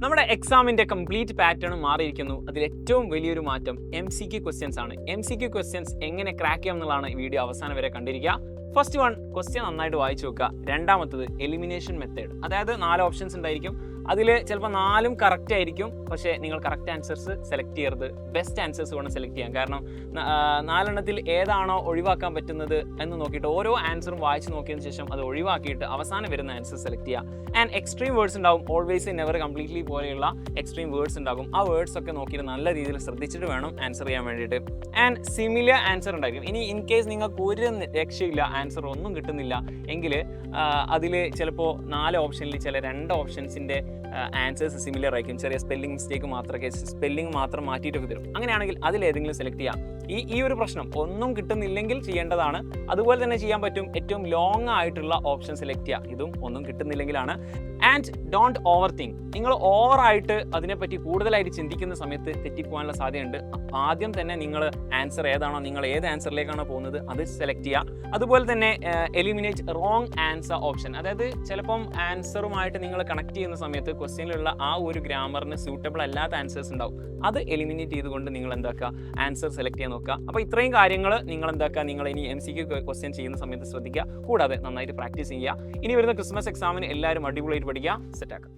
നമ്മുടെ എക്സാമിന്റെ complete pattern മാറിയിരിക്കുന്നു. അതിൽ ഏറ്റവും വലിയൊരു മാറ്റം MCQ ക്വസ്റ്റ്യൻസ് ആണ്. MCQ ക്വസ്റ്റ്യൻസ് എങ്ങനെ ക്രാക്ക് ചെയ്യാം എന്നുള്ളതാണ് ഈ വീഡിയോ അവസാനം വരെ കണ്ടിരിക്കുക. ഫസ്റ്റ് വൺ, ക്വസ്റ്റ്യൻ നന്നായിട്ട് വായിച്ചു വെക്കുക. രണ്ടാമത്തത് എലിമിനേഷൻ മെത്തേഡ്, അതായത് 4 ഓപ്ഷൻസ് ഉണ്ടായിരിക്കും. അതിൽ ചിലപ്പോൾ 4ഉം കറക്റ്റ് ആയിരിക്കും, പക്ഷേ നിങ്ങൾ കറക്റ്റ് ആൻസേഴ്സ് സെലക്ട് ചെയ്യരുത്, ബെസ്റ്റ് ആൻസേഴ്സ് വേണം സെലക്ട് ചെയ്യാൻ. കാരണം 4എണ്ണത്തിൽ ഏതാണോ ഒഴിവാക്കാൻ പറ്റുന്നത് എന്ന് നോക്കിയിട്ട് ഓരോ ആൻസറും വായിച്ച് നോക്കിയതിന് ശേഷം അത് ഒഴിവാക്കിയിട്ട് അവസാനം വരുന്ന ആൻസർ സെലക്ട് ചെയ്യുക. ആൻഡ് എക്സ്ട്രീം വേർഡ്സ് ഉണ്ടാവും, ഓൾവേസ് നെവർ കംപ്ലീറ്റ്ലി പോലെയുള്ള എക്സ്ട്രീം വേർഡ്സ് ഉണ്ടാകും. ആ വേർഡ്സ് ഒക്കെ നോക്കിയിട്ട് നല്ല രീതിയിൽ ശ്രദ്ധിച്ചിട്ട് വേണം ആൻസർ ചെയ്യാൻ വേണ്ടിയിട്ട്. ആൻഡ് സിമിലർ ആൻസർ ഉണ്ടായിരിക്കും. ഇനി ഇൻ കേസ് നിങ്ങൾക്ക് ഒരു രക്ഷയില്ല, ആൻസർ ഒന്നും കിട്ടുന്നില്ല എങ്കിൽ അതിൽ ചിലപ്പോൾ 4 ഓപ്ഷനിൽ ചില 2 ഓപ്ഷൻസിൻ്റെ ആൻസേഴ്സ് സിമിലർ ആയിരിക്കും. ചെറിയ സ്പെല്ലിംഗ് മിസ്റ്റേക്ക് മാത്രമേ, സ്പെല്ലിംഗ് മാത്രം മാറ്റിയിട്ടൊക്കെ തരും. അങ്ങനെയാണെങ്കിൽ അതിലേതെങ്കിലും സെലക്ട് ചെയ്യാം. ഈ ഒരു പ്രശ്നം ഒന്നും കിട്ടുന്നില്ലെങ്കിൽ ചെയ്യേണ്ടതാണ്. അതുപോലെ തന്നെ ചെയ്യാൻ പറ്റും, ഏറ്റവും ലോങ് ആയിട്ടുള്ള ഓപ്ഷൻ സെലക്ട് ചെയ്യുക. ഇതും ഒന്നും കിട്ടുന്നില്ലെങ്കിലാണ്. And don't overthink. നിങ്ങൾ ഓവറായിട്ട് അതിനെപ്പറ്റി കൂടുതലായിട്ട് ചിന്തിക്കുന്ന സമയത്ത് തെറ്റിപ്പോകാനുള്ള സാധ്യതയുണ്ട്. ആദ്യം തന്നെ നിങ്ങൾ ആൻസർ ഏതാണോ, നിങ്ങൾ ഏത് ആൻസറിലേക്കാണോ പോകുന്നത് അത് സെലക്ട് ചെയ്യുക. അതുപോലെ തന്നെ എലിമിനേറ്റ് റോങ് ആൻസർ ഓപ്ഷൻ, അതായത് ചിലപ്പം ആൻസറുമായിട്ട് നിങ്ങൾ കണക്ട് ചെയ്യുന്ന സമയത്ത് ക്വസ്റ്റ്യനിലുള്ള ആ ഒരു ഗ്രാമറിന് സ്യൂട്ടബിൾ അല്ലാത്ത ആൻസേഴ്സ് ഉണ്ടാവും. അത് എലിമിനേറ്റ് ചെയ്തുകൊണ്ട് നിങ്ങൾ എന്താക്കുക, ആൻസർ സെലക്ട് ചെയ്യാൻ നോക്കുക. അപ്പോൾ ഇത്രയും കാര്യങ്ങൾ നിങ്ങൾ എന്താക്കുക, നിങ്ങൾ ഇനി MCQ ക്വസ്റ്റ്യൻ ചെയ്യുന്ന സമയത്ത് ശ്രദ്ധിക്കുക. കൂടാതെ നന്നായിട്ട് പ്രാക്ടീസ് ചെയ്യുക. ഇനി വരുന്ന ക്രിസ്മസ് എക്സാമിന് എല്ലാവരും അടിപൊളിയായിട്ട് പഠിക്കുക, സെറ്റാക്കുക.